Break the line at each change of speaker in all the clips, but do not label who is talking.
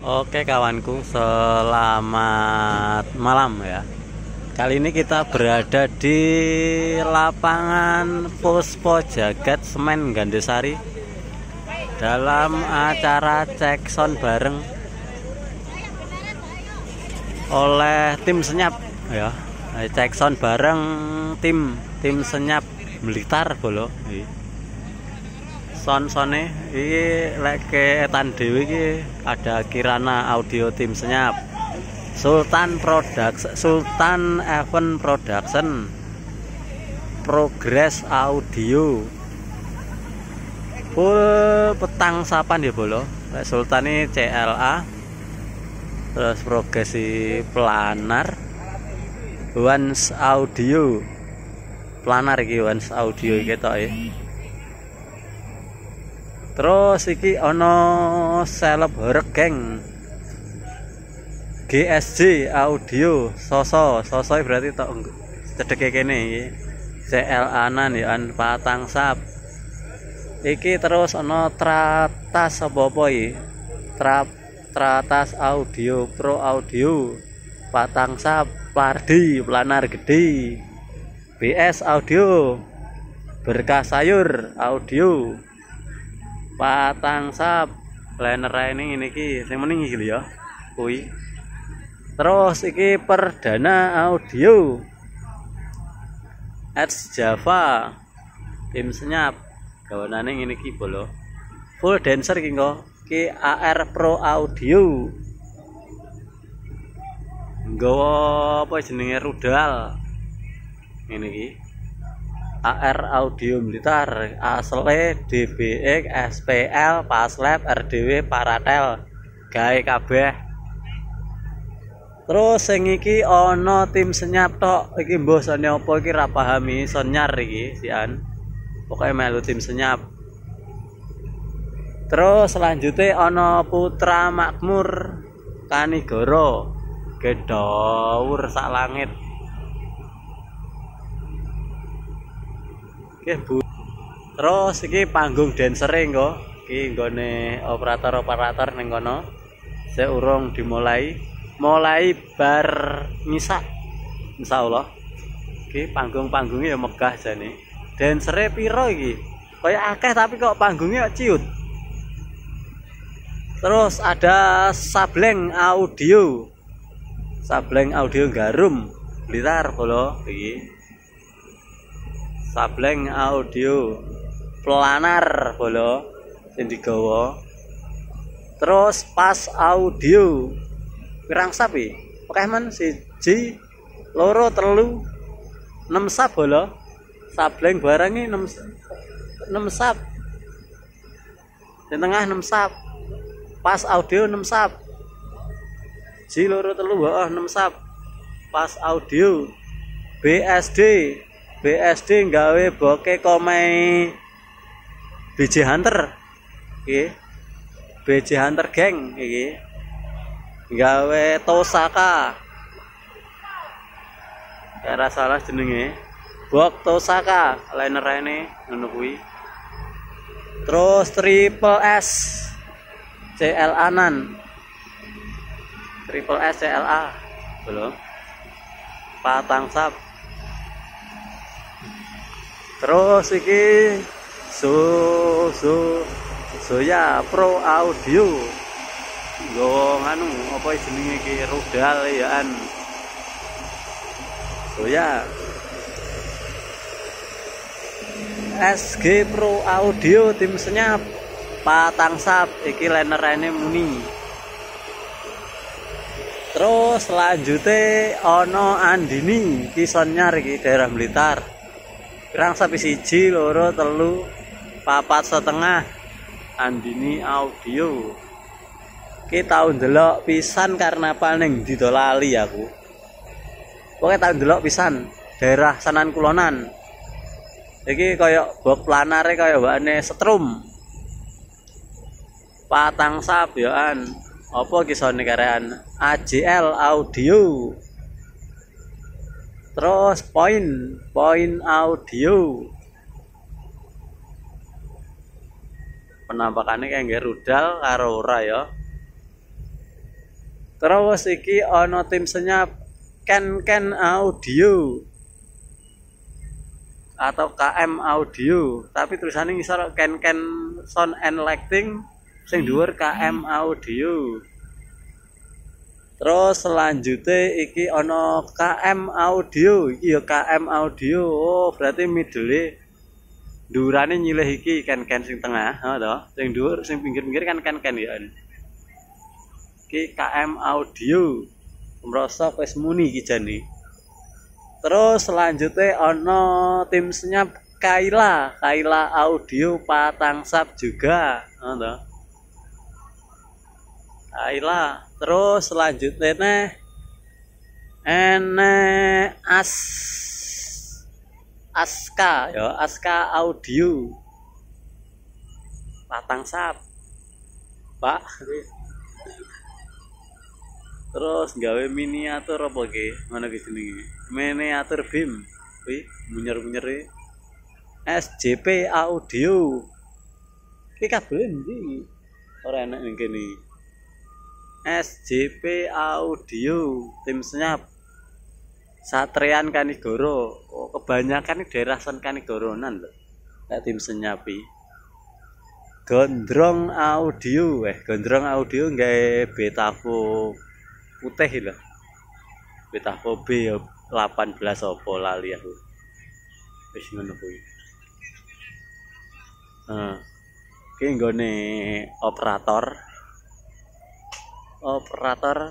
Oke kawanku, selamat malam ya. Kali ini kita berada di lapangan Puspo Jagat Semen Gandesari dalam acara cek sound bareng oleh tim senyap ya. Cek sound bareng tim senyap Blitar bolo. Son-sone iki lek etan dhewe iki ada Kirana Audio tim senyap, Sultan Event Production, Progress Audio, full petang sapan ya bolo. Lek Sultan ini CLA, terus Progress Planar, Once Audio Planar iki, Once Audio iki tok ya. Terus iki ono seleb regeng GSJ Audio Soso berarti tok cedeke kene iki CL-anan ya an patang sap iki. Terus ono Tratas apa iki Tratas Audio Pro Audio patang sap Pardi Planar gede, BS Audio Berkah Sayur Audio patang sap liner ini iki sing mending iki lho ya kuwi. Terus iki Perdana Audio Ads Java tim senyap gawanane ngene iki bolo, full dancer iki kok ki AR Pro Audio nggawa apa jenenge rudal ngene iki. AR Audio Blitar asle DBX SPL Paslab RDW Paratel gawe kabeh. Terus sing iki ana tim senyap tok iki mbah sone apa iki ra pahami sonyar iki sian pokoke melu tim senyap. Terus selanjutnya ana Putra Makmur Kanigoro gedawur sak langit. Oke Bu. Terus iki panggung dancere engko. Iki nggone operator ning kono. Seurung dimulai. Mulai bar ngisak. Insyaallah. Iki panggung-panggungnya ya megah jane. Dancere piro iki? Kaya akeh tapi kok panggungnya ciut. Terus ada Sableng Audio. Sableng Audio Garum Blitar bolo iki. Sableng Audio Planar bolo sing digawa. Terus Pas Audio pirang sap iki? Akeh men 1 2 3 6 sap bolo. Sableng barang iki 6 sap. Di tengah 6 sap. Pas Audio 6 sap. 1 2 3 6 sap. Pas Audio BSD gawe bokeh komai BJ Hunter iki. BJ Hunter geng iki gawe Tosaka ora salah jenenge Bok Tosaka liner ini ngono kuwi. Terus Triple S CL-anan Triple S CLA belum patang sap. Terus iki Zoya Pro Audio nggo nganu apa jenenge iki rudal yaan Zoya. SG Pro Audio tim senyap patang sap iki linerane muni. Terus selanjutnya ono Andini iki sonyar iki daerah Blitar. Pirang sapi 1 2 3 4 setengah Andini Audio. Ki tau ndelok pisan karena paling didolali aku. Pokoke tau ndelok pisan daerah Sanan Kulonan. Iki kaya bok planare kaya mbakne setrum. Patang sap yoan. Apa kisone karean AJL Audio. Terus Point Audio penampakannya kayak nggak rudal karo ora ya. Terus iki ana tim senyap Ken Audio atau KM Audio, tapi tulisannya ngisor Ken Sound and Lighting, sing dhuwur KM Audio. Terus selanjutnya iki ana KM Audio, iki ya KM Audio. Oh, berarti middle dhuwurane nyilih iki Ken sing tengah, ha to. Sing dhuwur sing pinggir-pinggir kan Ken ya. Iki KM Audio. Merasa wis muni iki jane. Terus selanjutnya ana tim senyap Kaila Audio patangsap juga, ha to. Kaila. Terus selanjutnya Aska ya, Aska Audio patangsap Pak. Terus gawe miniatur apa ki? Mana ki jenenge? Miniatur BIM. Kuwi munyer-munyer SJP Audio. Ki kabel ndi? Ora enak ning kene. SJP Audio, tim senyap Satrian Kanigoro. Oh, kebanyakan di daerah San Kanigoronan lho. Kayak tim senyapi. Gondrong Audio, Gondrong Audio gawe Betafo putih lho. Betafo B 18 apa lali aku. Wis ngono kuwi. Ki nggone operator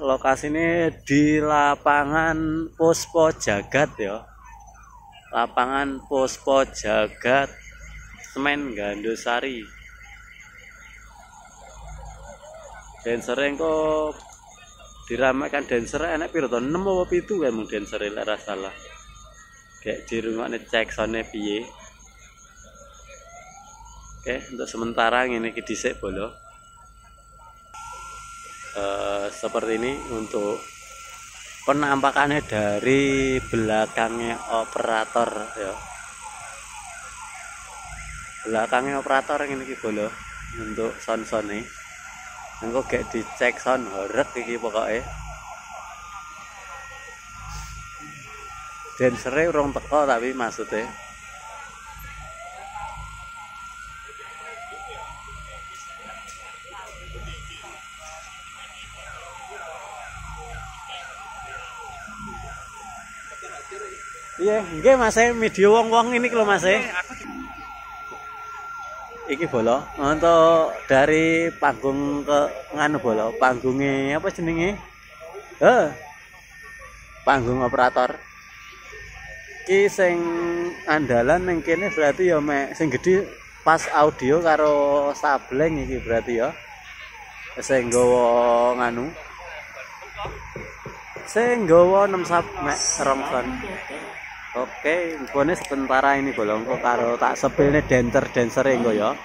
lokasinya di lapangan Puspo Jagat ya. Lapangan Puspo Jagat Semen Gandusari. Dancer engko diramaikan dancer enak piro to? 6 apa 7 kan mung dancer lek ora salah. Kayak dirungokne cek sone piye. Oke, untuk sementara ngene iki dhisik bolo. Seperti ini untuk penampakannya dari belakangnya operator ya. Belakangnya operator ini iki bolo untuk sound nih. Engko gak dicek sound horeg iki pokoke. Dancere urung teko tapi maksudnya iya, nggih Mas, video wong-wong ini lho Mas. Iki bolo untuk dari panggung ke nganu bolo, panggungnya apa jenenge? Panggung operator. Ki sing andalan ning kene berarti ya mek sing gedhi pas audio karo sableng iki berarti ya. Sing nggawa nganu. Sing nggawa 6 sab mek rongson. Oke, bonus sementara ini bolong kok karo tak sepilne dancer engko ya.